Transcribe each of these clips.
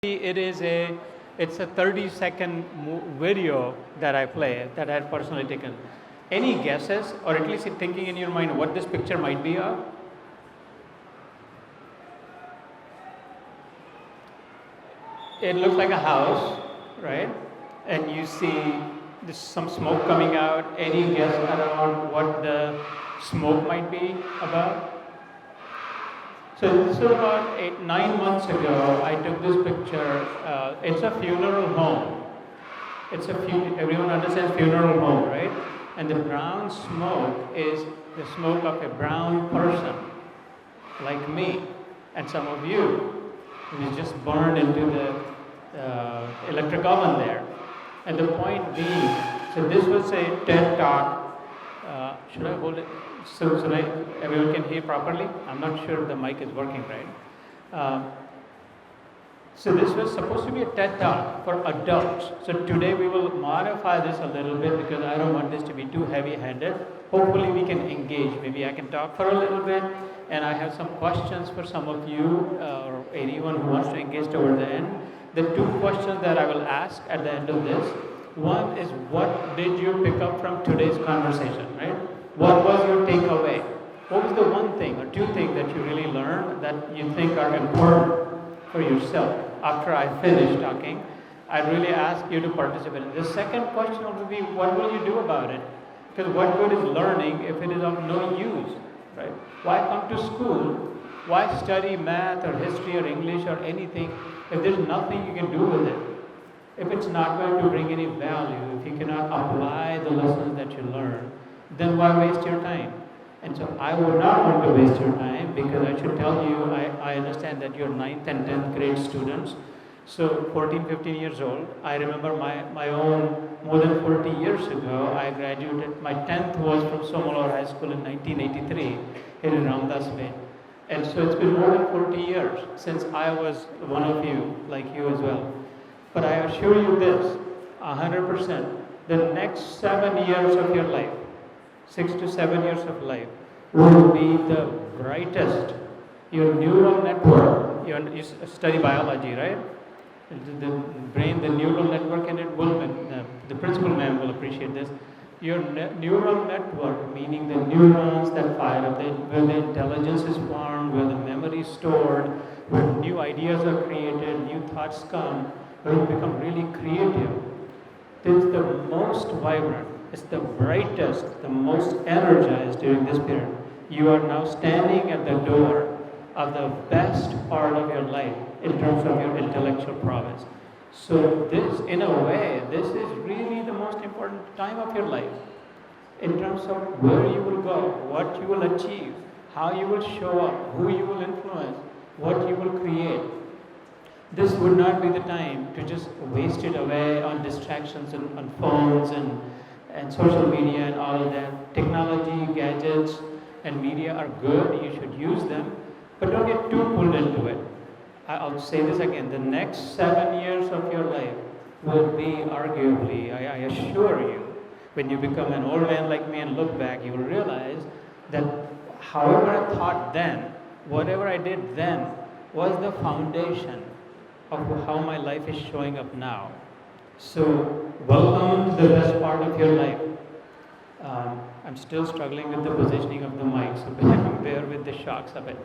It's a 30-second video that I play that I had personally taken. Any guesses, or at least thinking in your mind what this picture might be of? It looks like a house, right? And you see some smoke coming out. Any guess around what the smoke might be about? So this was about 9 months ago. I took this picture. It's a funeral home. Everyone understands funeral home, right? And the brown smoke is the smoke of a brown person, like me and some of you, who is just burned into the electric oven there. And the point being, so this was a TED talk. Should I hold it? So everyone can hear properly? I'm not sure if the mic is working right. So this was supposed to be a TED talk for adults. So today we will modify this a little bit because I don't want this to be too heavy-handed. Hopefully we can engage. Maybe I can talk for a little bit, and I have some questions for some of you or anyone who wants to engage toward the end. The two questions that I will ask at the end of this. One is, what did you pick up from today's conversation, right? What was your takeaway? What was the one thing or two things that you really learned that you think are important for yourself? After I finish talking, I really ask you to participate. The second question will be, what will you do about it? Because what good is learning if it is of no use, right? Why come to school? Why study math or history or English or anything if there's nothing you can do with it? If it's not going to bring any value, if you cannot apply the lessons that you learn, then why waste your time? And so I would not want to waste your time, because I should tell you, I understand that you're 9th and 10th grade students. So 14, 15 years old. I remember my own, more than 40 years ago, I graduated. My 10th was from Somalore High School in 1983 here in Ramdas Bay. And so it's been more than 40 years since I was one of you, like you as well. But I assure you this, 100%, the next 7 years of your life, 6 to 7 years of life, will be the brightest. Your neural network, you study biology, right? The brain, the neural network, and it will, the principal man will appreciate this. Your neural network, meaning the neurons that fire up, where the intelligence is formed, where the memory is stored, where new ideas are created, new thoughts come, where you become really creative. It's the most vibrant, it's the brightest, the most energized during this period. You are now standing at the door of the best part of your life in terms of your intellectual prowess. So this, in a way, this is really the most important time of your life in terms of where you will go, what you will achieve, how you will show up, who you will influence, what you will create. This would not be the time to just waste it away on distractions and on phones and social media and all of that. Technology, gadgets, and media are good. You should use them, but don't get too pulled into it. I'll say this again. The next 7 years of your life will be arguably, I assure you, when you become an old man like me and look back, you will realize that however I thought then, whatever I did then, was the foundation of how my life is showing up now. So, welcome to the best part of your life. I'm still struggling with the positioning of the mic, so bear with the shocks of it.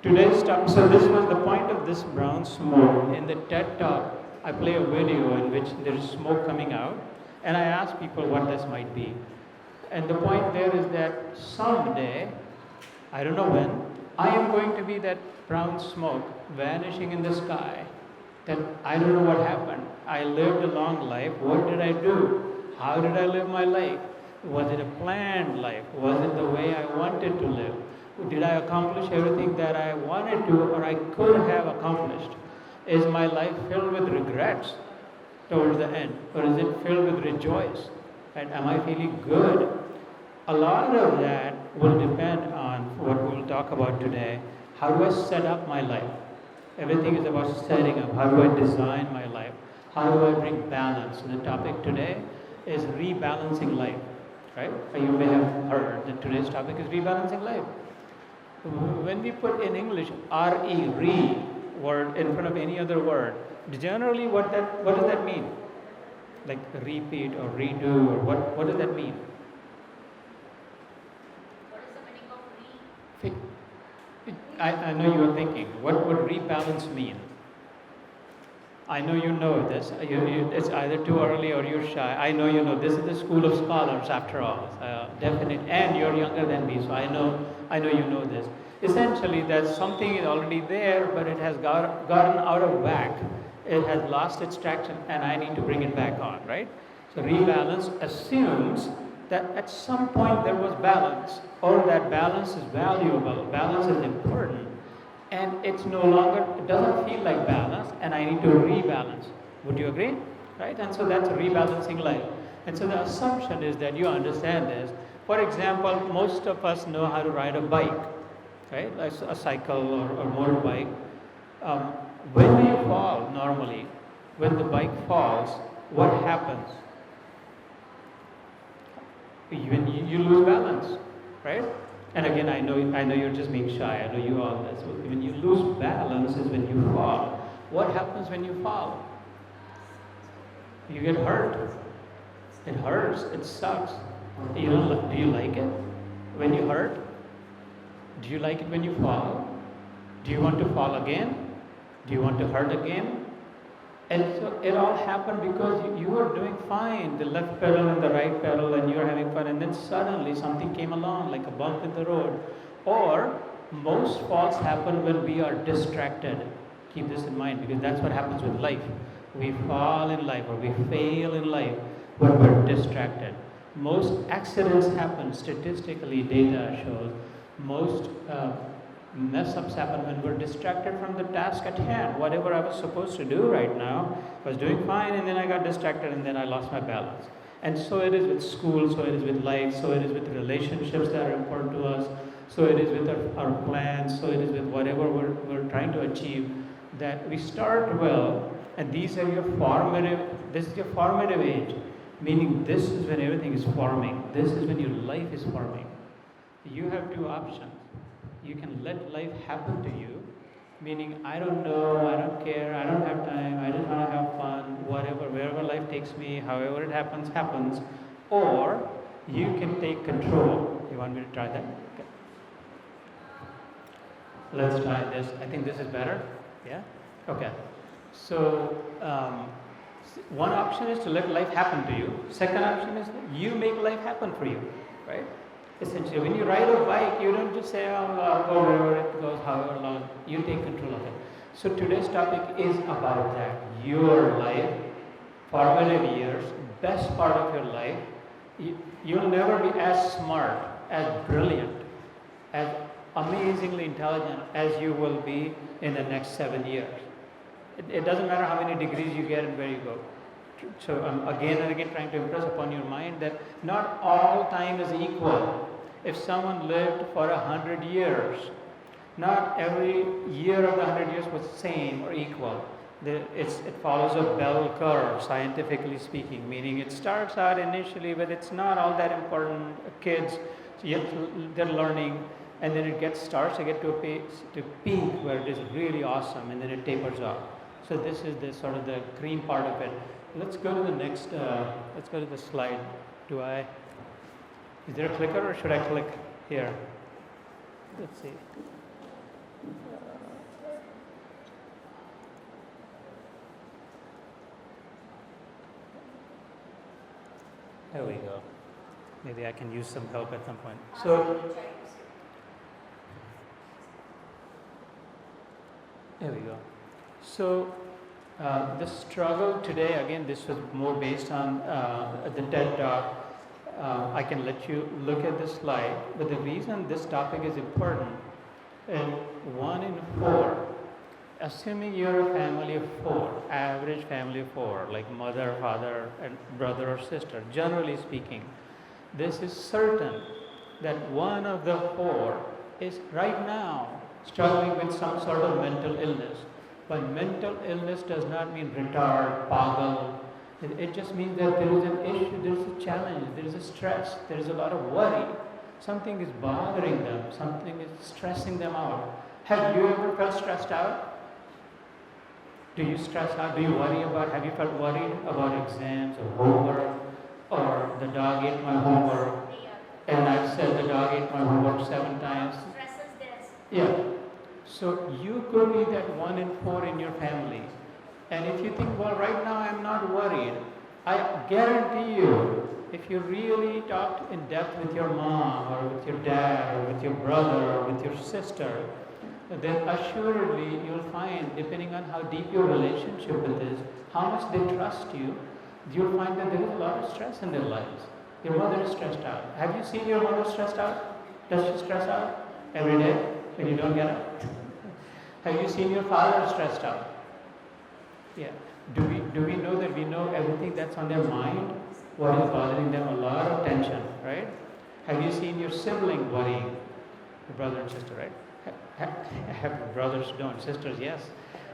Today's talk, so this was the point of this brown smoke. In the TED talk, I play a video in which there is smoke coming out, and I ask people what this might be. And the point there is that someday, I don't know when, I am going to be that brown smoke vanishing in the sky. That I don't know what happened. I lived a long life. What did I do? How did I live my life? Was it a planned life? Was it the way I wanted to live? Did I accomplish everything that I wanted to or I could have accomplished? Is my life filled with regrets towards the end? Or is it filled with rejoice? And am I feeling good? A lot of that will depend on what we'll talk about today. How do I set up my life? Everything is about setting up. How do I design my life? How do I bring balance? And the topic today is rebalancing life, right? You may have heard that today's topic is rebalancing life. When we put in English re word in front of any other word, Generally, what does that mean? Like repeat or redo, or what does that mean? What is the meaning of re? I know you are thinking, what would rebalance mean? I know you know this. It's either too early or you're shy. I know you know. This is the school of scholars, after all. Definite, and you're younger than me, so I know you know this. Essentially, that something is already there, but it has gotten out of whack. It has lost its traction, and I need to bring it back on, right? So rebalance assumes that at some point there was balance, or that balance is valuable, balance is important, and it's no longer, it doesn't feel like balance, and I need to rebalance. Would you agree? Right? And so that's rebalancing life. And so the assumption is that you understand this. For example, most of us know how to ride a bike, right? Like a cycle or motorbike. When do you fall normally? When the bike falls, what happens? When you lose balance, right? And again, I know you're just being shy. I know you all this. When you lose balance is when you fall. What happens when you fall? You get hurt. It hurts. It sucks. Do you like it when you hurt? Do you like it when you fall? Do you want to fall again? Do you want to hurt again? And so it all happened because you were doing fine, the left pedal and the right pedal, and you're having fun, and then suddenly something came along, like a bump in the road. Or most falls happen when we are distracted. Keep this in mind, because that's what happens with life. We fall in life, or we fail in life when we're distracted. Most accidents happen, statistically, data shows, most mess-ups happen when we're distracted from the task at hand. Whatever I was supposed to do right now, I was doing fine, and then I got distracted, and then I lost my balance. And so it is with school, so it is with life, so it is with relationships that are important to us, so it is with our plans, so it is with whatever we're trying to achieve, that we start well, and this is your formative age, meaning this is when everything is forming. This is when your life is forming. You have two options. You can let life happen to you, meaning I don't know, I don't care, I don't have time, I just want to have fun, whatever, wherever life takes me, however it happens, happens. Or you can take control. You want me to try that? Okay. Let's try this. I think this is better. Yeah? Okay. So one option is to let life happen to you. Second option is you make life happen for you, right? Essentially, when you ride a bike, you don't just say, oh, I'll go wherever it goes, however long. You take control of it. So today's topic is about that. Your life, formative years, best part of your life. You'll never be as smart, as brilliant, as amazingly intelligent as you will be in the next 7 years. It doesn't matter how many degrees you get and where you go. So I'm again and again trying to impress upon your mind that not all time is equal. If someone lived for 100 years, not every year of the 100 years was same or equal. It follows a bell curve, scientifically speaking, meaning it starts out initially, but it's not all that important. Kids, they're learning, and then it starts to get to peak where it is really awesome, and then it tapers off. So this is the sort of the cream part of it. Let's go to the next, let's go to the slide. Is there a clicker or should I click here? Let's see. There we go. Maybe I can use some help at some point. So, there we go. So, the struggle today, again, this was more based on the TED Talk. I can let you look at this slide, but the reason this topic is important, and 1 in 4, assuming you're a family of 4, average family of 4, like mother, father, and brother or sister, generally speaking, this is certain that one of the 4 is right now struggling with some sort of mental illness. But mental illness does not mean retard, pagal. It just means that there is an issue, there is a challenge, there is a stress, there is a lot of worry. Something is bothering them, something is stressing them out. Have you ever felt stressed out? Do you stress out? Do you worry about, have you felt worried about exams or homework? Or the dog ate my homework and I've said the dog ate my homework 7 times. Stresses this. Yeah. So you could be that 1 in 4 in your family. And if you think, well, right now I'm not worried, I guarantee you, if you really talked in depth with your mom or with your dad or with your brother or with your sister, then assuredly you'll find, depending on how deep your relationship with is, how much they trust you, you'll find that there is a lot of stress in their lives. Your mother is stressed out. Have you seen your mother stressed out? Does she stress out every day when you don't get up? Have you seen your father stressed out? Yeah. Do we know that we know everything that's on their mind? What is bothering them? A lot of tension, right? Have you seen your sibling worrying? Your brother and sister, right? Have brothers don't, sisters, yes.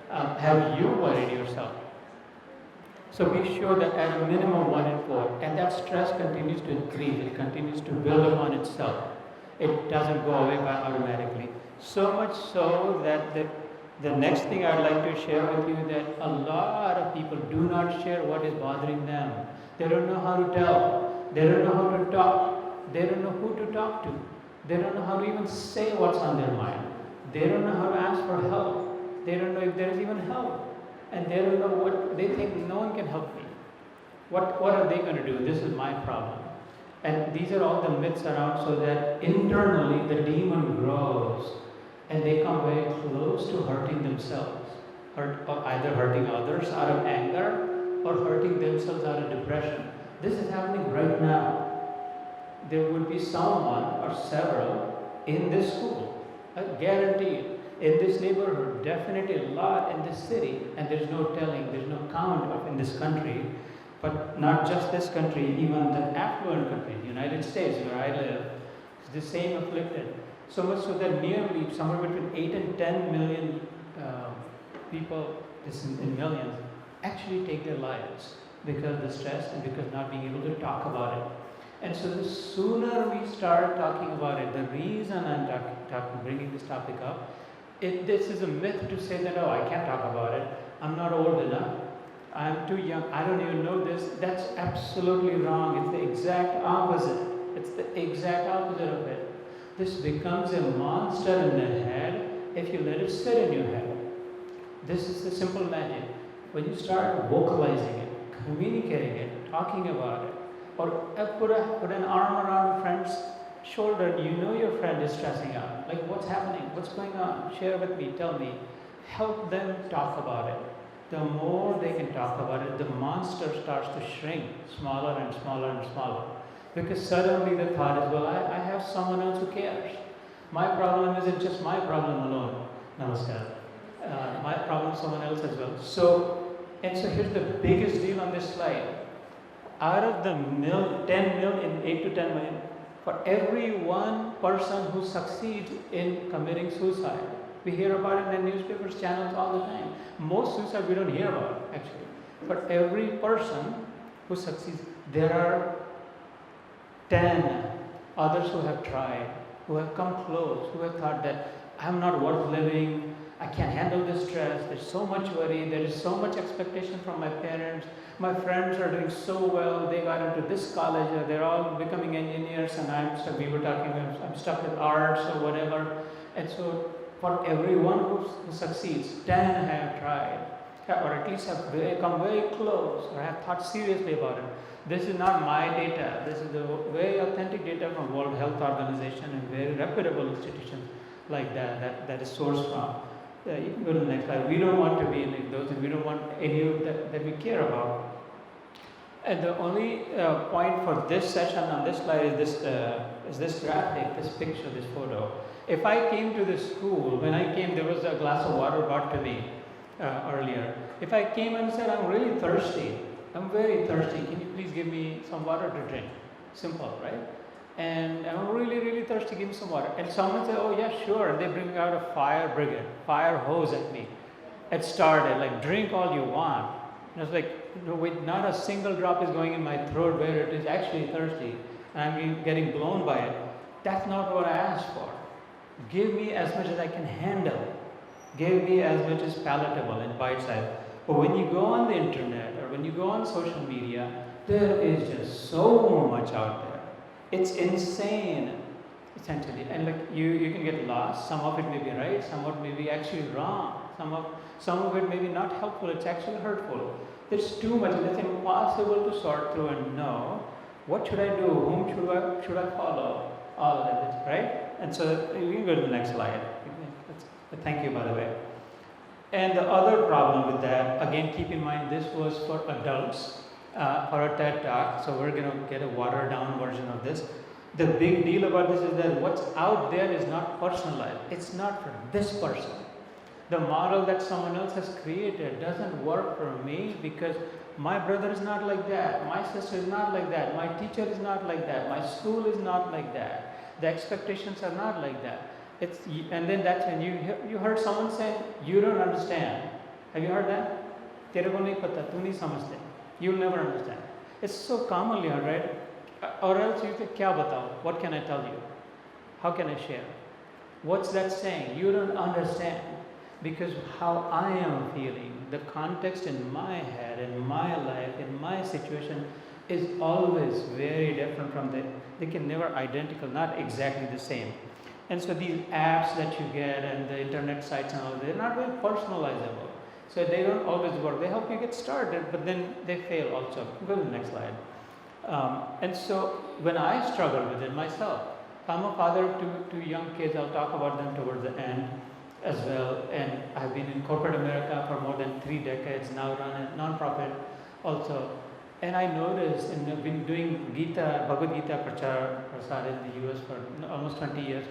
Have you worried yourself? So be sure that at a minimum 1 in 4, and that stress continues to increase, it continues to build upon itself. It doesn't go away by automatically. So much so that the next thing I'd like to share with you that a lot of people do not share what is bothering them. They don't know how to tell. They don't know how to talk. They don't know who to talk to. They don't know how to even say what's on their mind. They don't know how to ask for help. They don't know if there is even help. And they don't know what, they think no one can help me. What are they going to do? This is my problem. And these are all the myths around so that internally the demon grows and they come very close to hurting themselves. Or either hurting others out of anger or hurting themselves out of depression. This is happening right now. There would be someone or several in this school, I guarantee it. In this neighborhood, definitely a lot in this city, and there's no telling, there's no count of in this country, but not just this country, even the affluent country, the United States where I live, is the same afflicted. So much so that nearly somewhere between 8 and 10 million people, this in millions, actually take their lives because of the stress and because not being able to talk about it. And so the sooner we start talking about it, the reason I'm bringing this topic up, this is a myth to say that, oh, I can't talk about it, I'm not old enough, I'm too young, I don't even know this. That's absolutely wrong. It's the exact opposite. It's the exact opposite of it. This becomes a monster in the head if you let it sit in your head. This is the simple magic. When you start vocalizing it, communicating it, talking about it, or put an arm around a friend's shoulder, you know your friend is stressing out. Like, what's happening? What's going on? Share with me, tell me. Help them talk about it. The more they can talk about it, the monster starts to shrink smaller and smaller and smaller. Because suddenly the thought is, well, I have someone else who cares. My problem isn't just my problem alone. Namaskar. My problem is someone else as well. So here's the biggest deal on this slide. Out of the 10 million, 8 to 10 million, for every one person who succeeds in committing suicide, we hear about it in the newspapers, channels all the time. Most suicide we don't hear about, actually. For every person who succeeds, there are 10 others who have tried, who have come close, who have thought that I'm not worth living, I can't handle this stress, there's so much worry, there is so much expectation from my parents, my friends are doing so well, they got into this college, or they're all becoming engineers, and I'm stuck with arts or whatever. And so for everyone who succeeds, 10 have tried, or at least have come very close, or have thought seriously about it. This is not my data, this is the very authentic data from World Health Organization and very reputable institutions like that is sourced from. You can go to the next slide. We don't want to be like those, and we don't want any of that we care about. And the only point for this session on this slide is this graphic, this picture, this photo. If I came to this school, when I came, there was a glass of water brought to me earlier. If I came and said, I'm really thirsty, I'm very thirsty, can you please give me some water to drink? Simple, right? And I'm really, really thirsty, give me some water. And someone said, oh yeah, sure. And they bring out a fire brigade, fire hose at me. It started, like, drink all you want. And I was like, no, wait, not a single drop is going in my throat where it is actually thirsty. And I'm getting blown by it. That's not what I asked for. Give me as much as I can handle. Give me as much as palatable and bite-sized. But when you go on the internet or when you go on social media, there is just so much out there. It's insane, essentially. And like you can get lost. Some of it may be right, some of it may be actually wrong. Some of it may be not helpful, it's actually hurtful. There's too much, and it's impossible to sort through and know what should I do, whom should I follow, all of it, right? And so you can go to the next slide. Thank you, by the way. And the other problem with that, again, keep in mind this was for adults, for a TED Talk, so we're going to get a watered down version of this. The big deal about this is that what's out there is not personalized. It's not for this person. The model that someone else has created doesn't work for me because my brother is not like that, my sister is not like that, my teacher is not like that, my school is not like that, the expectations are not like that. And then that's when you heard someone say, you don't understand. Have you heard that? Tere ko nahi pata, tu nahi samajhte. You'll never understand. It's so commonly heard, right? Or else you say, kya batao? What can I tell you? How can I share? What's that saying? You don't understand. Because how I am feeling, the context in my head, in my life, in my situation is always very different from they can never identical, not exactly the same. And so these apps that you get and the internet sites and all, they're not very personalizable. So they don't always work. They help you get started, but then they fail also. Go to the next slide. And so when I struggled with it myself, I'm a father of two young kids. I'll talk about them towards the end as well. And I've been in corporate America for more than 3 decades now, run a non-profit also. And I noticed, and I've been doing Gita, Bhagwad Gita Prasar in the US for almost 20 years.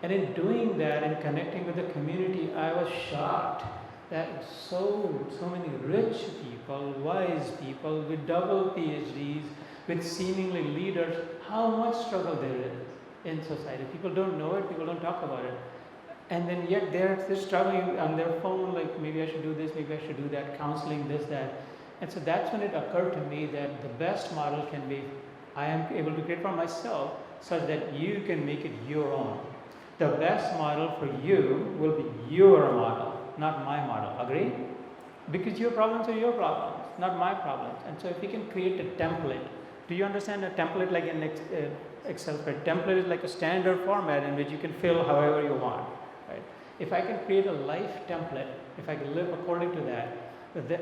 And in doing that and connecting with the community, I was shocked that so many rich people, wise people with double PhDs, with seemingly leaders, how much struggle there is in society. People don't know it, people don't talk about it. And then yet they're struggling on their phone, like maybe I should do this, maybe I should do that, counseling, this, that. And so that's when it occurred to me that the best model can be, I am able to create for myself such that you can make it your own. The best model for you will be your model, not my model. Agree? Because your problems are your problems, not my problems. And so if you can create a template, do you understand a template like an Excel spreadsheet? Template is like a standard format in which you can fill however you want. Right? If I can create a life template, if I can live according to that,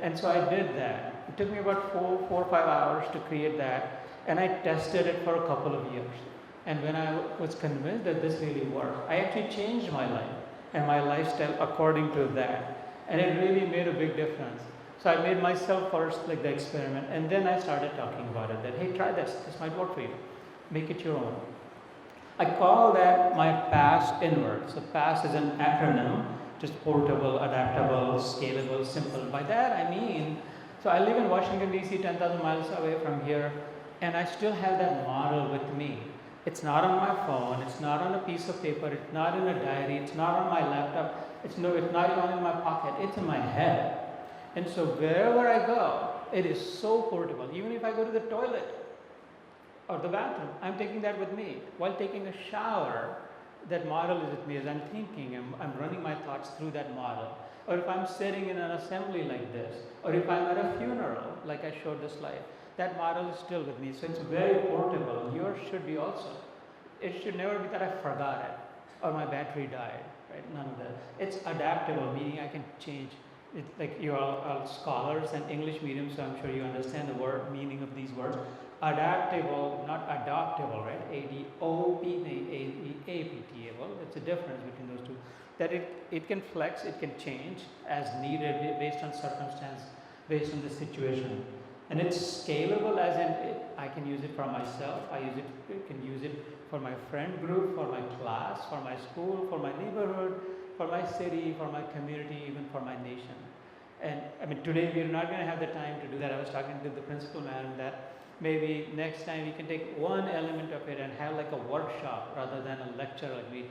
and so I did that. It took me about 4 or 5 hours to create that, and I tested it for a couple of years. And when I was convinced that this really worked, I actually changed my life and my lifestyle according to that. And it really made a big difference. So I made myself first like the experiment, and then I started talking about it, that hey, try this might work for you. Make it your own. I call that my PASS inward. So PASS is an acronym, just portable, adaptable, scalable, simple. By that I mean, so I live in Washington DC, 10,000 miles away from here, and I still have that model with me. It's not on my phone, it's not on a piece of paper, it's not in a diary, it's not on my laptop, it's not even in my pocket, it's in my head. And so wherever I go, it is so portable. Even if I go to the toilet or the bathroom, I'm taking that with me. While taking a shower, that model is with me as I'm thinking, I'm running my thoughts through that model. Or if I'm sitting in an assembly like this, or if I'm at a funeral, like I showed the slide, that model is still with me. So it's very portable. Yours should be also. It should never be that I forgot it or my battery died, right? None of that. It's adaptable, meaning I can change. It's like you're all scholars and English medium, so I'm sure you understand the word meaning of these words. Adaptable, not adoptable, right? A-D-O-P-T-A-B-L. It's a difference between those two. That it can flex, it can change as needed based on circumstance, based on the situation. And it's scalable as in I can use it for myself, I can use it for my friend group, for my class, for my school, for my neighborhood, for my city, for my community, even for my nation. And I mean, today we're not going to have the time to do that. I was talking to the principal man that maybe next time we can take one element of it and have like a workshop rather than a lecture like we,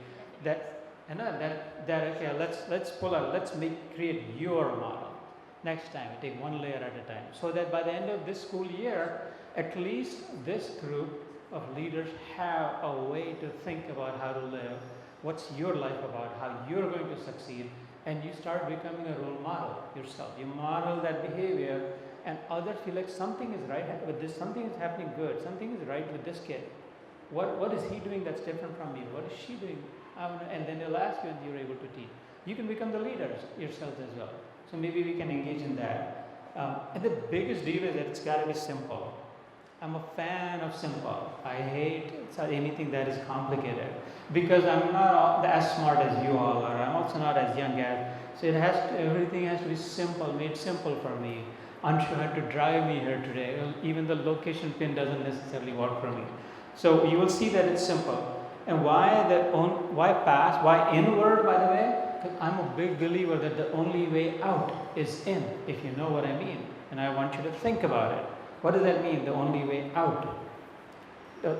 okay, let's pull out, create your model. Next time, we take one layer at a time. So that by the end of this school year, at least this group of leaders have a way to think about how to live, what's your life about, how you're going to succeed, and you start becoming a role model yourself. You model that behavior, and others feel like something is right with this, something is happening good, something is right with this kid. What is he doing that's different from me? What is she doing? And then they'll ask you, and you're able to teach. You can become the leaders yourself as well. So maybe we can engage in that. And the biggest deal is that it's got to be simple. I'm a fan of simple. I hate anything that is complicated because I'm not as smart as you all are. I'm also not as young as. So everything has to be simple, made simple for me. Anshu had to drive me here today. Even the location pin doesn't necessarily work for me. So you will see that it's simple. And why pass? Why inward, by the way? Because I'm a big believer that the only way out is in, if you know what I mean. And I want you to think about it. What does that mean, the only way out?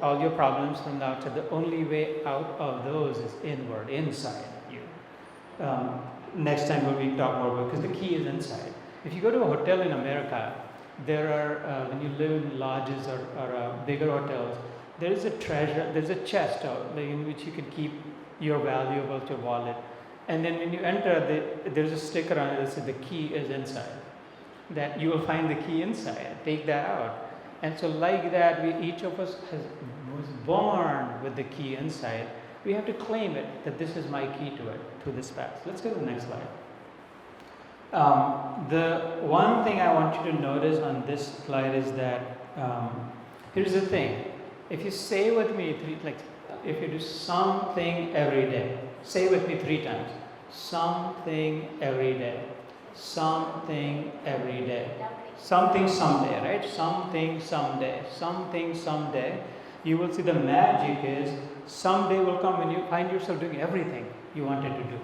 All your problems from the outside, the only way out of those is inward, inside you. Next time when we talk more about, because the key is inside. If you go to a hotel in America, there are, when you live in lodges or bigger hotels, there is a treasure, there's a chest in which you can keep your valuables, your wallet. And then when you enter, there's a sticker on it that says the key is inside. That you will find the key inside. Take that out. And so like that, each of us was born with the key inside. We have to claim it, that this is my key to it, to this path. Let's go to the next slide. The one thing I want you to notice on this slide is that, here's the thing. If you say with me, if you do something every day, say with me 3 times. Something every day. Something every day. Something someday, right? Something someday. Something someday. You will see the magic is someday will come when you find yourself doing everything you wanted to do.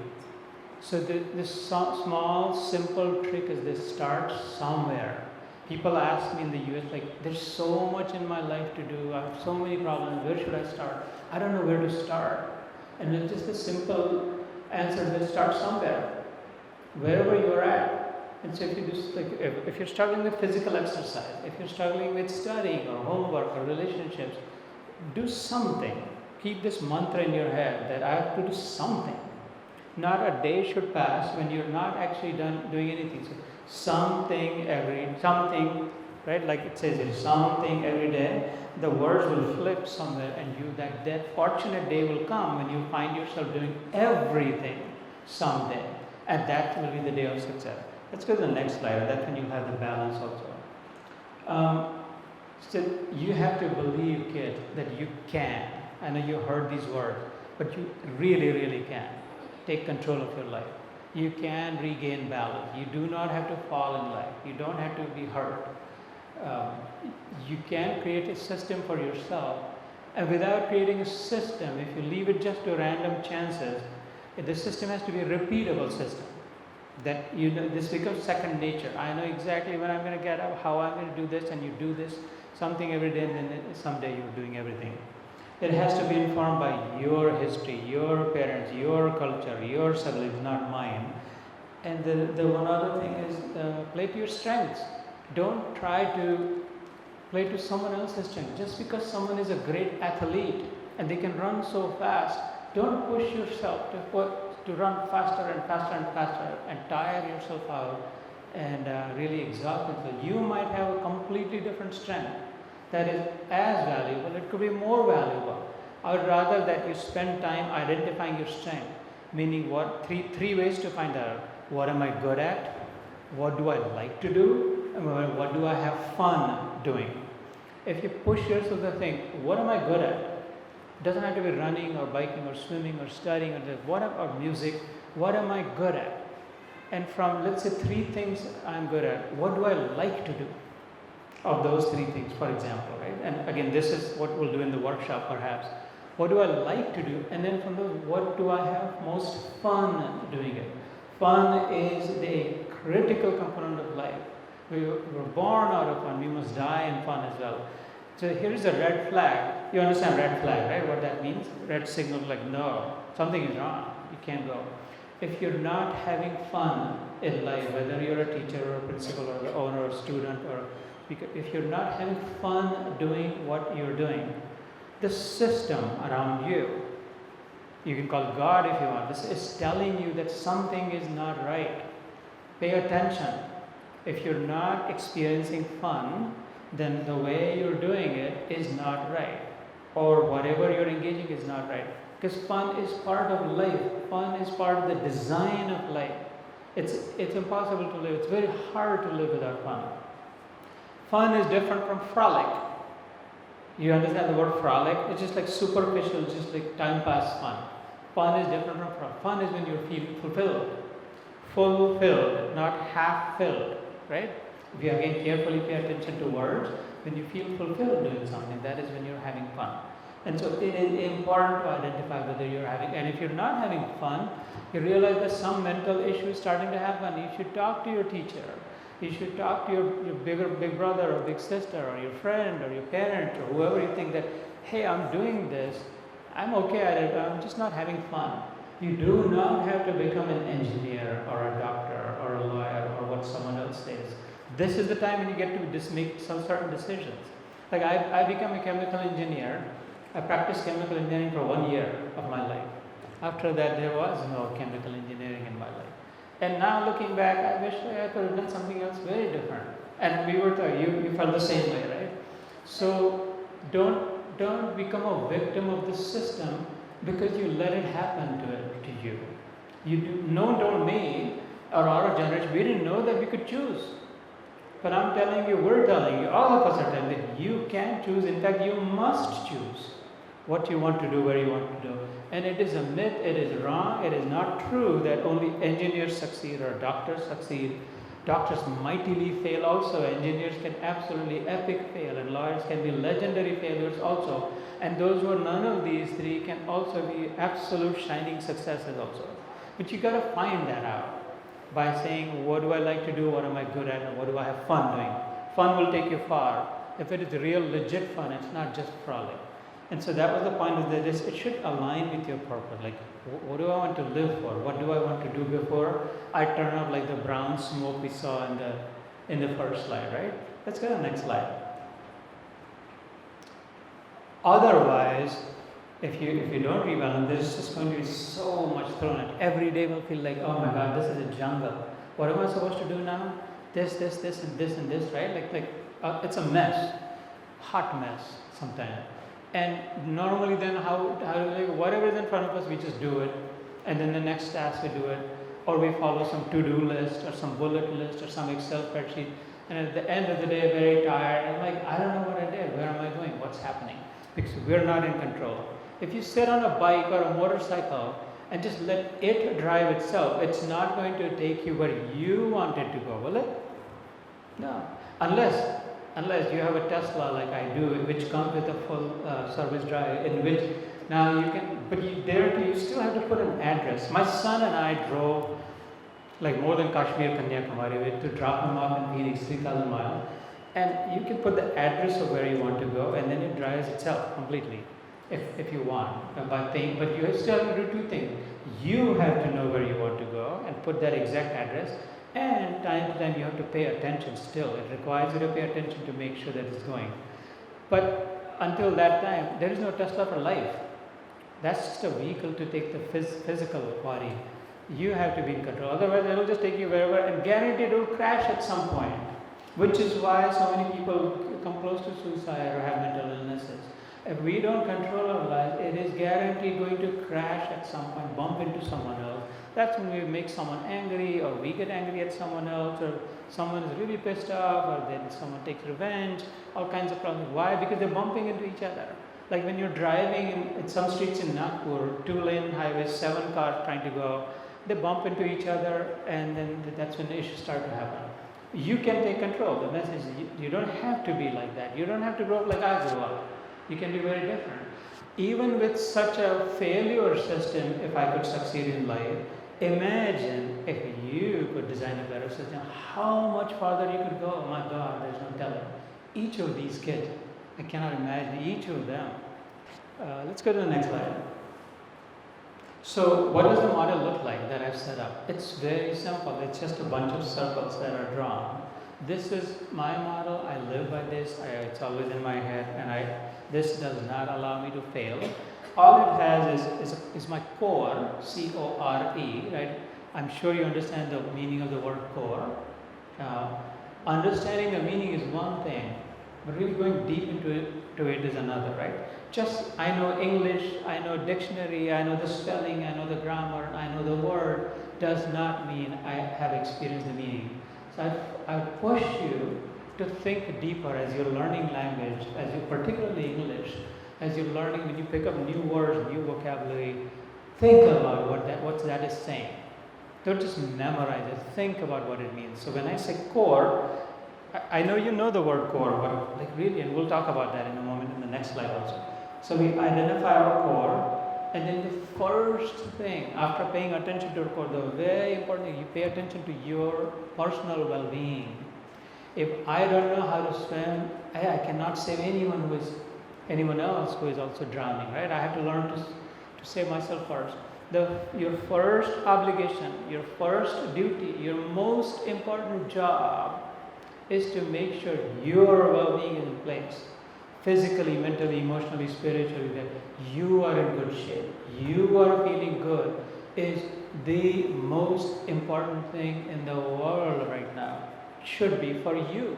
So this small, simple trick is this: start somewhere. People ask me in the US, like, there's so much in my life to do. I have so many problems. Where should I start? I don't know where to start. And it's just a simple answer is start somewhere, wherever you're at. And so if you just if you're struggling with physical exercise, if you're struggling with studying or homework or relationships, do something. Keep this mantra in your head that I have to do something. Not a day should pass when you're not actually doing anything. So something, right? Like it says here, something every day. The words will flip somewhere, and that fortunate day will come when you find yourself doing everything someday, and that will be the day of success. Let's go to the next slide. That's when you have the balance also. So you have to believe, kid, that you can. I know you heard these words, but you really, really can. Take control of your life. You can regain balance. You do not have to fall in life. You don't have to be hurt. You can create a system for yourself, and without creating a system, if you leave it just to random chances, the system has to be a repeatable system. That this becomes second nature. I know exactly when I'm going to get up, how I'm going to do this, and you do this something every day, and then someday you're doing everything. It has to be informed by your history, your parents, your culture, your siblings, not mine. And the one other thing is play to your strengths. Don't try to play to someone else's strength. Just because someone is a great athlete and they can run so fast, don't push yourself to run faster and faster and faster and tire yourself out and really exhaust yourself. You might have a completely different strength that is as valuable. It could be more valuable. I would rather that you spend time identifying your strength, meaning what three ways to find out. What am I good at? What do I like to do? And what do I have fun doing? If you push yourself to think, what am I good at? It doesn't have to be running or biking or swimming or studying or music. What am I good at? And from, let's say, 3 things I'm good at, what do I like to do? Of those 3 things, for example, right? And again, this is what we'll do in the workshop perhaps. What do I like to do? And then from those, what do I have most fun doing it? Fun is the critical component of life. We were born out of fun, we must die in fun as well. So here's a red flag. You understand red flag, right? What that means? Red signal like, no, something is wrong, you can't go. If you're not having fun in life, whether you're a teacher or a principal or an owner or a student, or if you're not having fun doing what you're doing, the system around you You can call God if you want. This is telling you that something is not right. Pay attention. If you're not experiencing fun, then the way you're doing it is not right. Or whatever you're engaging is not right. Because fun is part of life. Fun is part of the design of life. It's impossible to live. It's very hard to live without fun. Fun is different from frolic. You understand the word frolic? It's just like superficial, just like time pass fun. Fun is different from frolic. Fun is when you're feeling fulfilled. Fulfilled, not half filled, right? If you again carefully pay attention to words, when you feel fulfilled doing something, that is when you're having fun. And so it is important to identify whether you're having, and if you're not having fun, you realize that some mental issue is starting to happen. You should talk to your teacher. You should talk to your big brother or big sister or your friend or your parent or whoever you think that, hey, I'm doing this, I'm okay at it, I'm just not having fun. You do not have to become an engineer or a doctor or a lawyer or what someone else says. This is the time when you get to make some certain decisions. Like I became a chemical engineer. I practiced chemical engineering for 1 year of my life. After that, there was no chemical engineering in my life. And now looking back, I wish I could have done something else very different. And we were taught, you felt the same way, right? So don't become a victim of the system because you let it happen to you. Don't me or our generation, we didn't know that we could choose. But I'm telling you, we're telling you, all of us are telling you that you can choose. In fact, you must choose what you want to do, where you want to do. And it is a myth, it is wrong, it is not true that only engineers succeed or doctors succeed. Doctors mightily fail also. Engineers can absolutely epic fail, and lawyers can be legendary failures also. And those who are none of these three can also be absolute shining successes also. But you gotta find that out by saying, what do I like to do, what am I good at, and what do I have fun doing? Fun will take you far. If it is real legit fun, it's not just frolic. And so that was the point, is that it should align with your purpose. Like, what do I want to live for? What do I want to do before I turn up like the brown smoke we saw in the first slide, right? Let's go to the next slide. Otherwise, if you don't rebalance, there's just going to be so much thrown at. Every day will feel like, oh my God, this is a jungle. What am I supposed to do now? This, and this, and this, right? It's a mess, hot mess sometimes. And normally then whatever is in front of us, we just do it. And then the next task we do it. Or we follow some to-do list or some bullet list or some Excel spreadsheet. And at the end of the day, very tired. I'm like, I don't know what I did. Where am I going? What's happening? Because we're not in control. If you sit on a bike or a motorcycle and just let it drive itself, it's not going to take you where you want it to go, will it? No. Unless you have a Tesla like I do, which comes with a full service drive, in which now you can, but you still have to put an address. My son and I drove like more than Kashmir, Kanyakumari, to drop him off in Phoenix, 3,000 miles. And you can put the address of where you want to go, and then it drives itself completely, if you want, by paying. But you still have to do two things. You have to know where you want to go and put that exact address. And time to time you have to pay attention still. It requires you to pay attention to make sure that it's going. But until that time, there is no Tesla for life. That's just a vehicle to take the physical body. You have to be in control. Otherwise, it will just take you wherever, and guaranteed it will crash at some point. Which is why so many people come close to suicide or have mental illnesses. If we don't control our life, it is guaranteed going to crash at some point, bump into someone else. That's when we make someone angry, or we get angry at someone else, or someone is really pissed off, or then someone takes revenge, all kinds of problems. Why? Because they're bumping into each other. Like when you're driving in some streets in Nagpur, 2-lane highways, 7 cars trying to go, they bump into each other, and then that's when the issues start to happen. You can take control. The message is you don't have to be like that. You don't have to grow up like I grew up. You can be very different. Even with such a failure system, if I could succeed in life, imagine if you could design a better system, how much farther you could go. Oh my God, there's no telling. Each of these kids, I cannot imagine each of them. Let's go to the next slide. So what does the model look like that I've set up? It's very simple. It's just a bunch of circles that are drawn. This is my model. I live by this. It's always in my head, and this does not allow me to fail. all it has is my core, C-O-R-E, right? I'm sure you understand the meaning of the word core. Understanding the meaning is one thing, but really going deep into it is another, right? Just I know English, I know dictionary, I know the spelling, I know the grammar, I know the word, does not mean I have experienced the meaning. So I push you to think deeper as you're learning language, as you particularly English, as you're learning, when you pick up new words, new vocabulary, think about what that is saying. Don't just memorize it, think about what it means. So when I say core, I know you know the word core, but like really, and we'll talk about that in a moment in the next slide also. So we identify our core, and then the first thing, after paying attention to our core, the very important thing, you pay attention to your personal well-being. If I don't know how to swim, I cannot save anyone else who is also drowning, right? I have to learn to save myself first. Your first obligation, your first duty, your most important job is to make sure your well-being is in place. Physically, mentally, emotionally, spiritually, that you are in good shape, you are feeling good, is the most important thing in the world right now. Should be for you.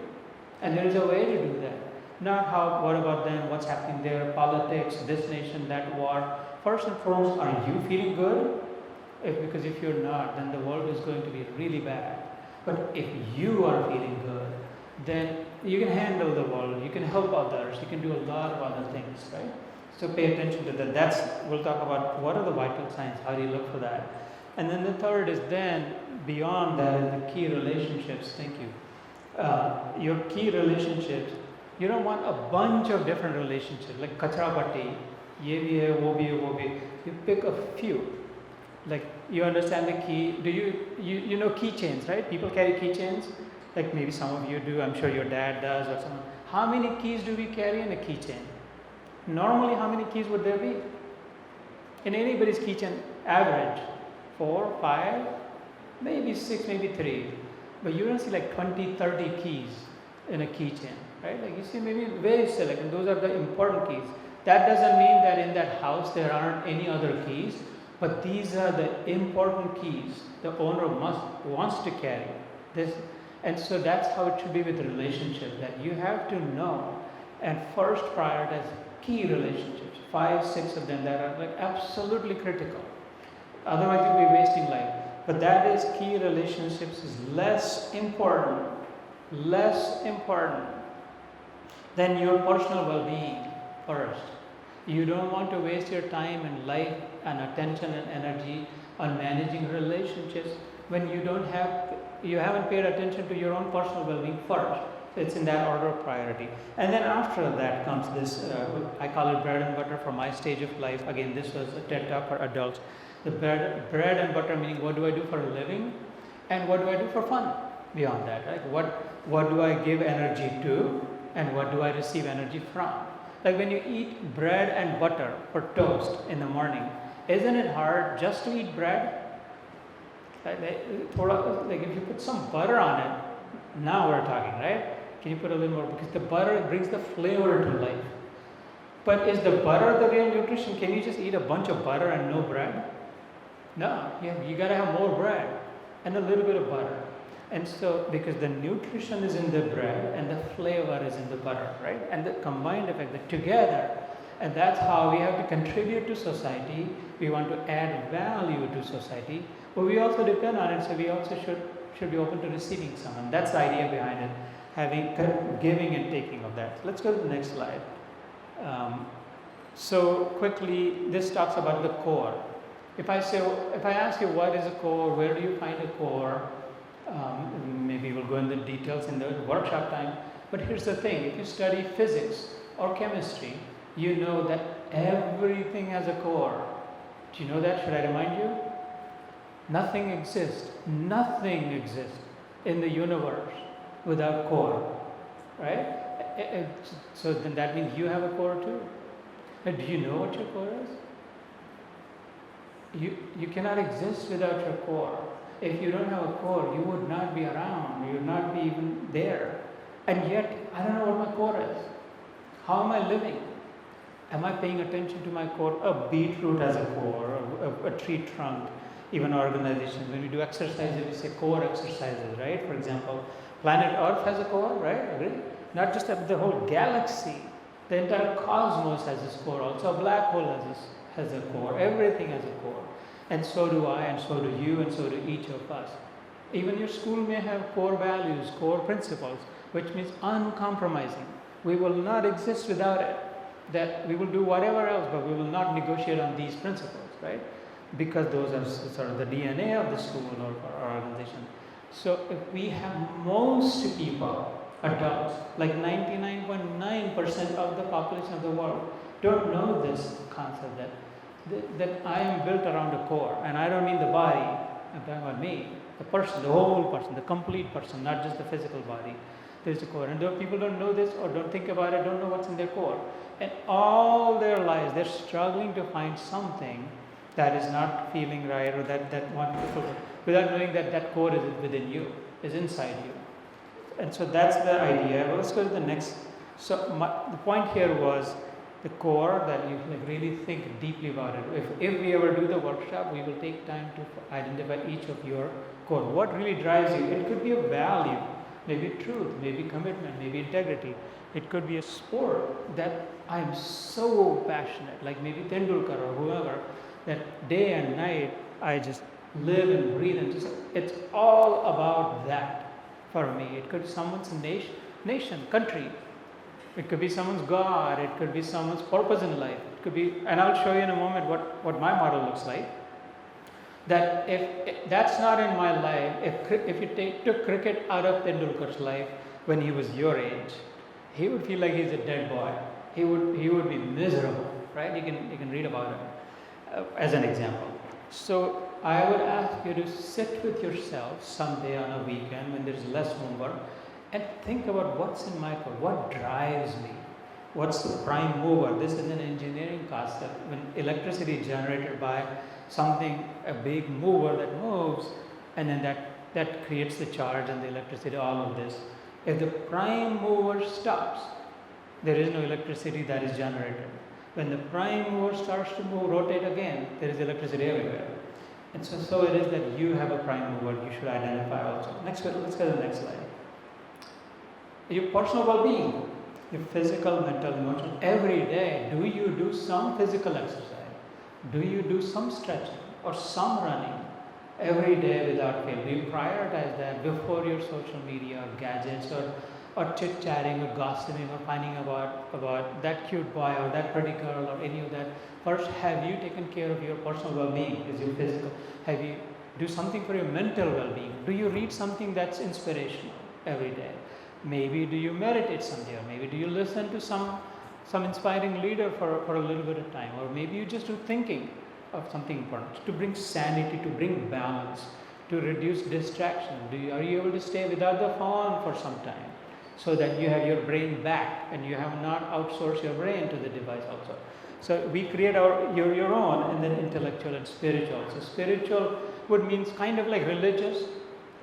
And there is a way to do that. Not what about them, what's happening there, politics, this nation, that war. First and foremost, are you feeling good? Because if you're not, then the world is going to be really bad. But if you are feeling good, then you can handle the world, you can help others, you can do a lot of other things, right? So pay attention to that. We'll talk about what are the vital signs, how do you look for that. And then the third is then, beyond that, the key relationships. Thank you. Your key relationships, you don't want a bunch of different relationships, like kachra patti, ye bhi hai, wo bhi hai, wo bhi. You pick a few. Like, you understand the key. Do you know keychains, right? People carry keychains. Like maybe some of you do, I'm sure your dad does or someone. How many keys do we carry in a keychain? Normally, how many keys would there be? In anybody's keychain, average 4, 5, maybe 6, maybe 3. But you don't see like 20, 30 keys in a keychain, right? Like you see maybe very select, and those are the important keys. That doesn't mean that in that house there aren't any other keys, but these are the important keys the owner wants to carry. And so that's how it should be with the relationship, that you have to know and first prioritize key relationships, 5, 6 of them that are like absolutely critical. Otherwise you'll be wasting life. But that is key relationships is less important than your personal well-being first. You don't want to waste your time and life and attention and energy on managing relationships when you haven't paid attention to your own personal well-being first. So it's in that order of priority. And then after that comes this, I call it bread and butter for my stage of life. Again, this was a TED Talk for adults. The bread and butter meaning what do I do for a living and what do I do for fun beyond that, right? What do I give energy to and what do I receive energy from? Like when you eat bread and butter for toast in the morning, isn't it hard just to eat bread? Like if you put some butter on it, now we're talking, right? Can you put a little more? Because the butter brings the flavor to life. But is the butter the real nutrition? Can you just eat a bunch of butter and no bread? No, you gotta have more bread and a little bit of butter. And so, because the nutrition is in the bread and the flavor is in the butter, right? And the combined effect, the together. And that's how we have to contribute to society. We want to add value to society, but we also depend on it, so we also should be open to receiving some. And that's the idea behind it, having giving and taking of that. Let's go to the next slide. So quickly, this talks about the core. If I ask you what is a core, where do you find a core? Maybe we'll go into the details in the workshop time. But here's the thing: if you study physics or chemistry, you know that everything has a core. Do you know that? Should I remind you? Nothing exists in the universe without core, right? So then that means you have a core too. Do you know what your core is? You cannot exist without your core. If you don't have a core, you would not be around, you would not be even there. And yet, I don't know what my core is. How am I living? Am I paying attention to my core? A beetroot has a core, a tree trunk, even organizations. When we do exercises, we say core exercises, right? For example, planet Earth has a core, right? Agree? Not just the whole galaxy, the entire cosmos has its core. Also, a black hole has a core. Everything has a core. And so do I, and so do you, and so do each of us. Even your school may have core values, core principles, which means uncompromising. We will not exist without it. That we will do whatever else, but we will not negotiate on these principles, right? Because those are sort of the DNA of the school or organization. So if we have most people, adults, like 99.9% of the population of the world, don't know this concept that I am built around a core, and I don't mean the body, I'm talking about me, the person, the whole person, the complete person, not just the physical body. There's a core, and though people don't know this or don't think about it, don't know what's in their core. And all their lives, they're struggling to find something that is not feeling right, or that wonderful, without knowing that that core is within you, is inside you. And so that's the idea. Well, let's go to the next. So the point here was the core, that you really think deeply about it. If we ever do the workshop, we will take time to identify each of your core. What really drives you? It could be a value, maybe truth, maybe commitment, maybe integrity. It could be a sport that I am so passionate, like maybe Tendulkar or whoever, that day and night I just live and breathe, and just, it's all about that for me. It could be someone's nation, country. It could be someone's God. It could be someone's purpose in life. It could be, and I'll show you in a moment what my model looks like. That if that's not in my life, if you took cricket out of Tendulkar's life when he was your age, he would feel like he's a dead boy. He would be miserable, right? You can read about it as an example. So I would ask you to sit with yourself someday on a weekend when there's less homework and think about what's in my core, what drives me, what's the prime mover. This is an engineering concept. When electricity is generated by something, a big mover that moves, and then that creates the charge and the electricity, all of this. If the prime mover stops, there is no electricity that is generated. When the prime mover starts to move, rotate again, there is electricity everywhere. And so it is that you have a prime mover you should identify also. Let's go to the next slide. Your personal well-being, your physical, mental, emotional, every day, do you do some physical exercise? Do you do some stretching or some running every day without fail? Do you prioritize that before your social media or gadgets or chit-chatting or gossiping or finding about that cute boy or that pretty girl or any of that? First, have you taken care of your personal well-being? Is your physical? Have you do something for your mental well-being? Do you read something that's inspirational every day? Maybe do you meditate someday, or maybe do you listen to some inspiring leader for a little bit of time, or maybe you just do thinking of something important to bring sanity, to bring balance, to reduce distraction. Are you able to stay without the phone for some time so that you have your brain back and you have not outsourced your brain to the device also? So we create your own, and then intellectual and spiritual. So spiritual would mean kind of like religious,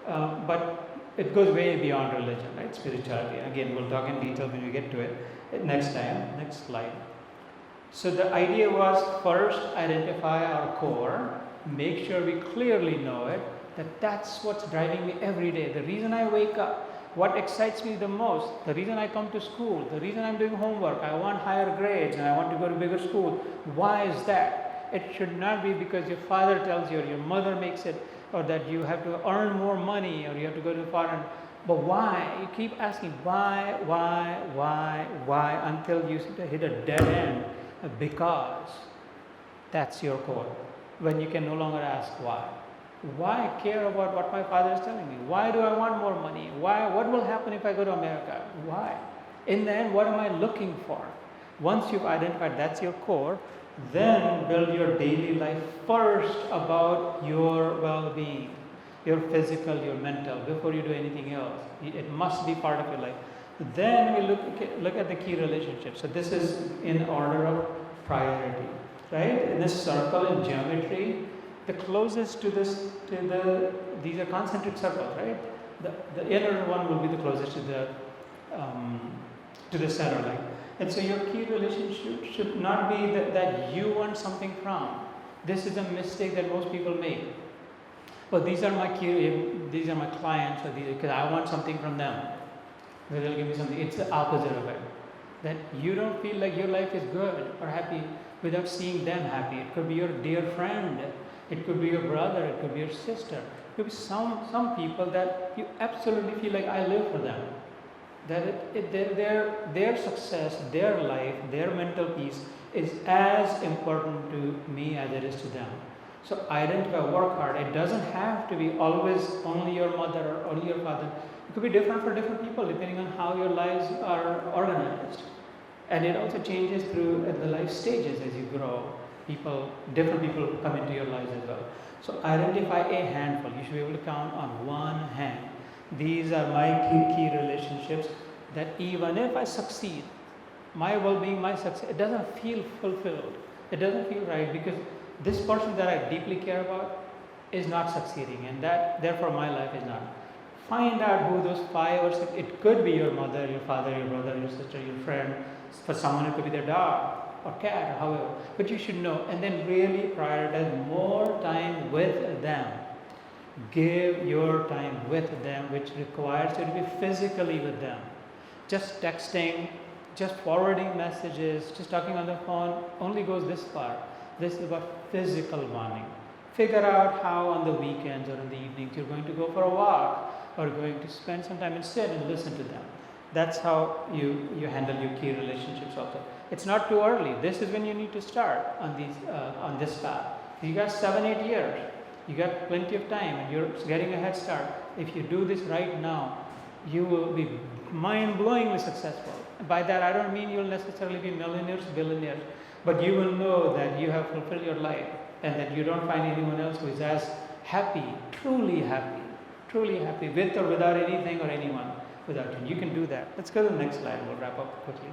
but it goes way beyond religion, right? Spirituality. Again, we'll talk in detail when we get to it next time. Next slide. So the idea was, first identify our core, make sure we clearly know it, that's what's driving me every day. The reason I wake up, what excites me the most, the reason I come to school, the reason I'm doing homework, I want higher grades and I want to go to bigger school. Why is that? It should not be because your father tells you or your mother makes it, or that you have to earn more money, or you have to go to foreign. But why? You keep asking why, until you hit a dead end, because that's your core. When you can no longer ask why. Why care about what my father is telling me? Why do I want more money? Why? What will happen if I go to America? Why? In the end, what am I looking for? Once you've identified that's your core, then build your daily life first about your well-being, your physical, your mental, before you do anything else. It must be part of your life. Then we look at the key relationships. So this is in order of priority, right? In this circle in geometry, the closest to these are concentric circles, right? The inner one will be the closest to the center line. And so your key relationship should not be that you want something from. This is a mistake that most people make. Well, these are my clients, or because I want something from them. They'll give me something. It's the opposite of it. That you don't feel like your life is good or happy without seeing them happy. It could be your dear friend. It could be your brother. It could be your sister. It could be some people that you absolutely feel like I live for them. That their success, their life, their mental peace is as important to me as it is to them. So identify, work hard. It doesn't have to be always only your mother or only your father. It could be different for different people depending on how your lives are organized. And it also changes through the life stages as you grow. Different people come into your lives as well. So identify a handful. You should be able to count on one hand. These are my key relationships that even if I succeed, my well-being, my success, it doesn't feel fulfilled. It doesn't feel right because this person that I deeply care about is not succeeding, and that therefore my life is not. Find out who those 5 or 6, it could be your mother, your father, your brother, your sister, your friend. For someone it could be their dog or cat or however, but you should know, and then really prioritize more time with them. Give your time with them, which requires you to be physically with them. Just texting, just forwarding messages, just talking on the phone only goes this far. This is about physical bonding. Figure out how on the weekends or in the evenings you're going to go for a walk or going to spend some time and sit and listen to them. That's how you handle your key relationships also. It's not too early. This is when you need to start on this path. You got 7-8 years. You got plenty of time and you're getting a head start. If you do this right now, you will be mind-blowingly successful. By that I don't mean you'll necessarily be millionaires, billionaires, but you will know that you have fulfilled your life and that you don't find anyone else who is as happy, truly with or without anything or anyone without you. You can do that. Let's go to the next slide. We'll wrap up quickly.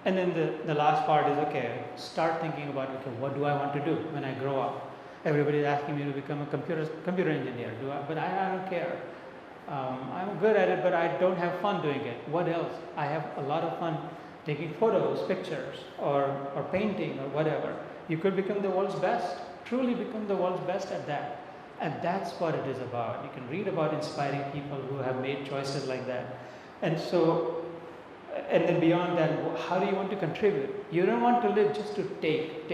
And then the last part is, start thinking about, what do I want to do when I grow up? Everybody is asking me to become a computer engineer. But I don't care. I'm good at it, but I don't have fun doing it. What else? I have a lot of fun taking photos, pictures, or painting, or whatever. You could become the world's best, truly become the world's best at that. And that's what it is about. You can read about inspiring people who have made choices like that. And so, and then beyond that, how do you want to contribute? You don't want to live just to take.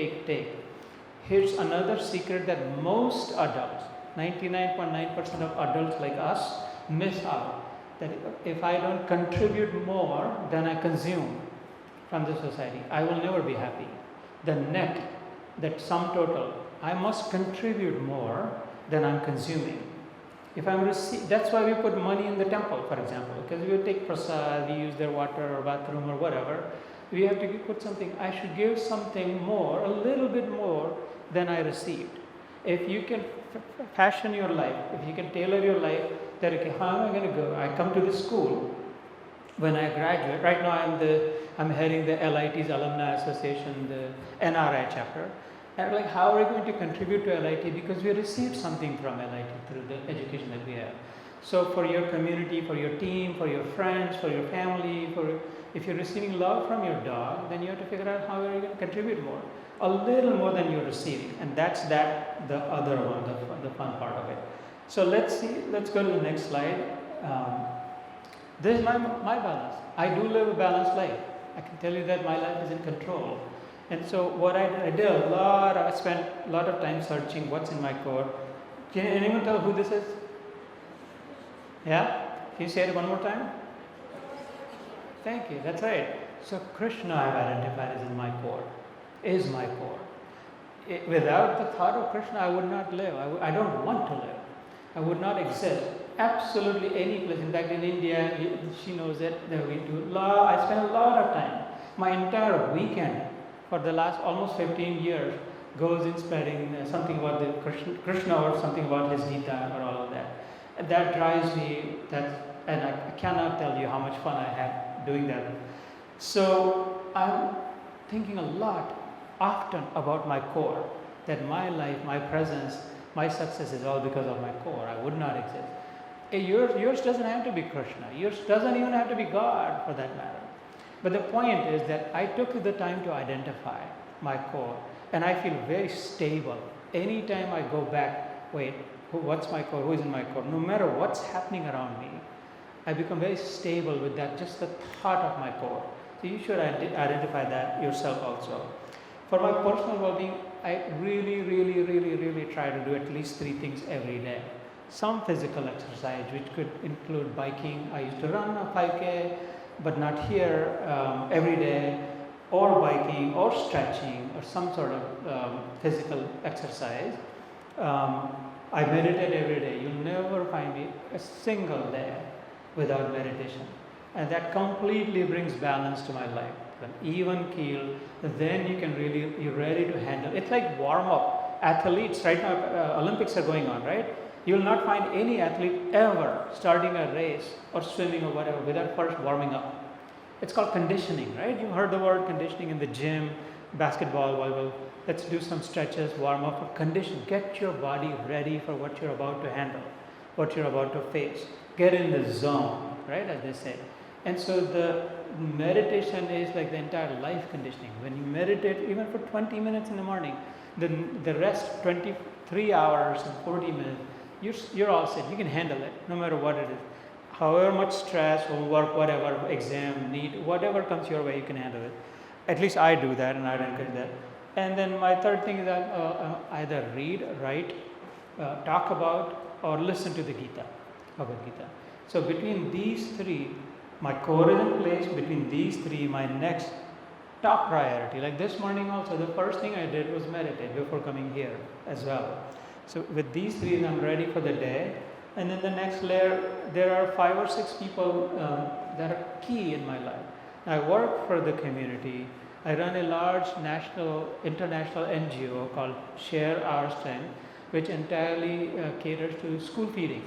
Here's another secret that most adults, 99.9% of adults like us, miss out. That if I don't contribute more than I consume from the society, I will never be happy. The net, that sum total, I must contribute more than I'm consuming. If I'm that's why we put money in the temple, for example, because we take prasad, we use their water or bathroom or whatever. We have to put something. I should give something more, a little bit more than I received. If you can fashion your life, if you can tailor your life, that how am I going to go? I come to this school. When I graduate, right now I'm heading the LIT's Alumni Association, the NRI chapter. And how are we going to contribute to LIT? Because we received something from LIT through the education that we have. So for your community, for your team, for your friends, for your family, if you're receiving love from your dog, then you have to figure out how are you going to contribute more. A little more than you're receiving. And that's the other one, the fun part of it. So let's go to the next slide. This is my balance. I do live a balanced life. I can tell you that my life is in control. And so what I did I spent a lot of time searching what's in my core. Can anyone tell who this is? Yeah? Can you say it one more time? Thank you, that's right. So Krishna I've identified as in my core, is my core. Without the thought of Krishna, I would not live. I don't want to live. I would not exist. Absolutely any place. In fact, in India, she knows that we do I spend a lot of time. My entire weekend for the last almost 15 years goes in spreading something about the Krishna or something about his Gita or all of that. And that drives me, and I cannot tell you how much fun I have doing that. So I'm thinking a lot, often about my core, that my life, my presence, my success is all because of my core. I would not exist. Yours doesn't have to be Krishna. Yours doesn't even have to be God for that matter. But the point is that I took the time to identify my core, and I feel very stable. Anytime I go back, wait, what's my core? Who is in my core? No matter what's happening around me, I become very stable with that, just the thought of my core. So you should identify that yourself also. For my personal well-being, I really try to do at least 3 things every day. Some physical exercise, which could include biking. I used to run a 5K, but not here, every day, or biking, or stretching, or some sort of physical exercise. I meditate every day. You'll never find me a single day without meditation. And that completely brings balance to my life. An even keel, then you can really, you're ready to handle. It's like warm up. Athletes, right now, Olympics are going on, right? You will not find any athlete ever starting a race or swimming or whatever without first warming up. It's called conditioning, right? You've heard the word conditioning in the gym, basketball, volleyball. Let's do some stretches, warm up, or condition. Get your body ready for what you're about to handle, what you're about to face. Get in the zone, right, as they say. And so the meditation is like the entire life conditioning. When you meditate, even for 20 minutes in the morning, then the rest 23 hours and 40 minutes, you're all set. You can handle it, no matter what it is. However much stress, homework, whatever, exam, need, whatever comes your way, you can handle it. At least I do that, and I encourage that. And then my third thing is that either read, write, talk about, or listen to the Gita, Bhagavad Gita. So between these 3, my core is in place. Between these 3, my next top priority, like this morning also, the first thing I did was meditate before coming here as well. So with these 3, I'm ready for the day. And then the next layer, there are 5 or 6 people that are key in my life. I work for the community. I run a large international NGO called Share Our Strength, which entirely caters to school feeding.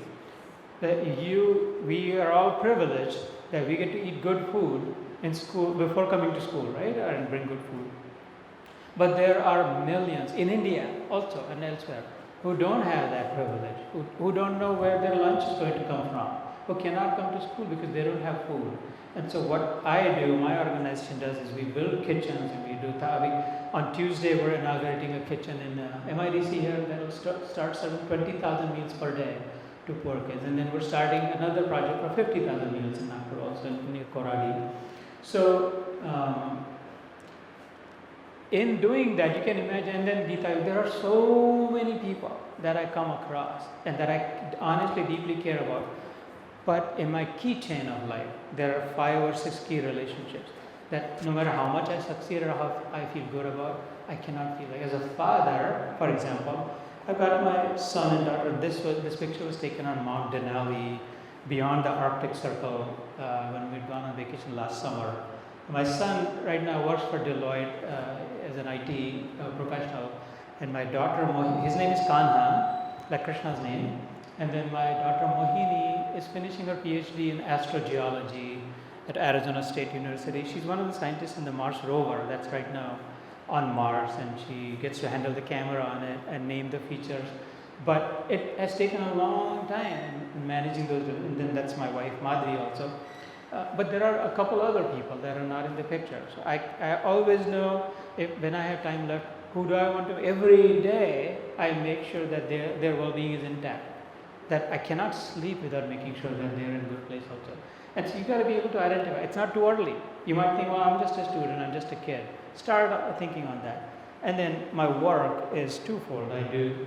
We are all privileged that we get to eat good food in school before coming to school, right? And bring good food. But there are millions in India also and elsewhere who don't have that privilege, who don't know where their lunch is going to come from, who cannot come to school because they don't have food. And so what I do, my organization does, is we build kitchens, and we do on Tuesday we're inaugurating a kitchen in MIDC here that will start serving 20,000 meals per day to poor kids. And then we're starting another project for 50,000 meals in Nagpur, also near Koradi. So in doing that, you can imagine, and then Gita, there are so many people that I come across and that I honestly deeply care about. But in my key chain of life, there are 5 or 6 key relationships that no matter how much I succeed or how I feel good about, I cannot feel like. As a father, for example, I've got my son and daughter. This picture was taken on Mount Denali, beyond the Arctic Circle, when we'd gone on vacation last summer. My son right now works for Deloitte as an IT professional, and my daughter, his name is Kanha, like Krishna's name, and then my daughter Mohini is finishing her PhD in astrogeology at Arizona State University. She's one of the scientists in the Mars rover that's right now on Mars, and she gets to handle the camera on it and name the features. But it has taken a long time in managing those, and then that's my wife Madhuri also. But there are a couple other people that are not in the picture. So I always know when I have time left, who do I want to, every day I make sure that their well-being is intact. That I cannot sleep without making sure that they're in a good place also. And so you got to be able to identify. It's not too early. You might think, well, I'm just a student, I'm just a kid. Start thinking on that. And then my work is twofold. I do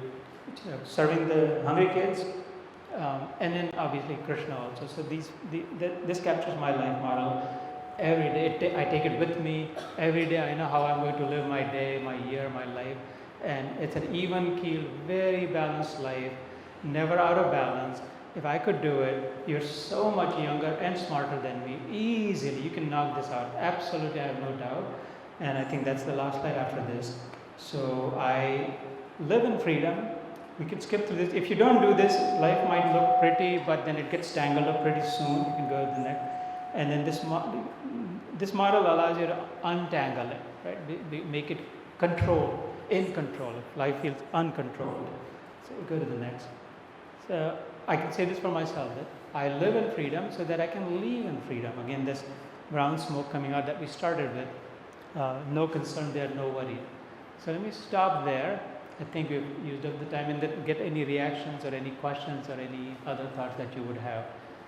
serving the hungry kids, and then obviously Krishna also. So this captures my life model. Every day I take it with me. Every day I know how I'm going to live my day, my year, my life. And it's an even keel, very balanced life, never out of balance. If I could do it, you're so much younger and smarter than me. Easily, you can knock this out. Absolutely, I have no doubt. And I think that's the last slide after this. So I live in freedom. We can skip through this. If you don't do this, life might look pretty, but then it gets tangled up pretty soon. You can go to the next. And then this model allows you to untangle it, right? Make it in control. If life feels uncontrolled. So we go to the next. So I can say this for myself, that I live in freedom so that I can live in freedom. Again, this brown smoke coming out that we started with. No concern there, no worry. So let me stop there. I think we've used up the time, and then get any reactions or any questions or any other thoughts that you would have.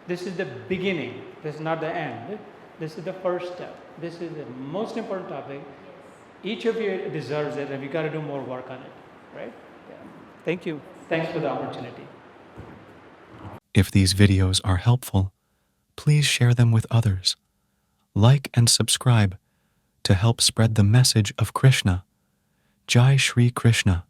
This is the beginning. This is not the end. This is the first step. This is the most important topic. Each of you deserves it, and we got to do more work on it, right? Yeah. Thank you. Thanks for the opportunity. If these videos are helpful, please share them with others. Like and subscribe to help spread the message of Krishna. Jai Shri Krishna.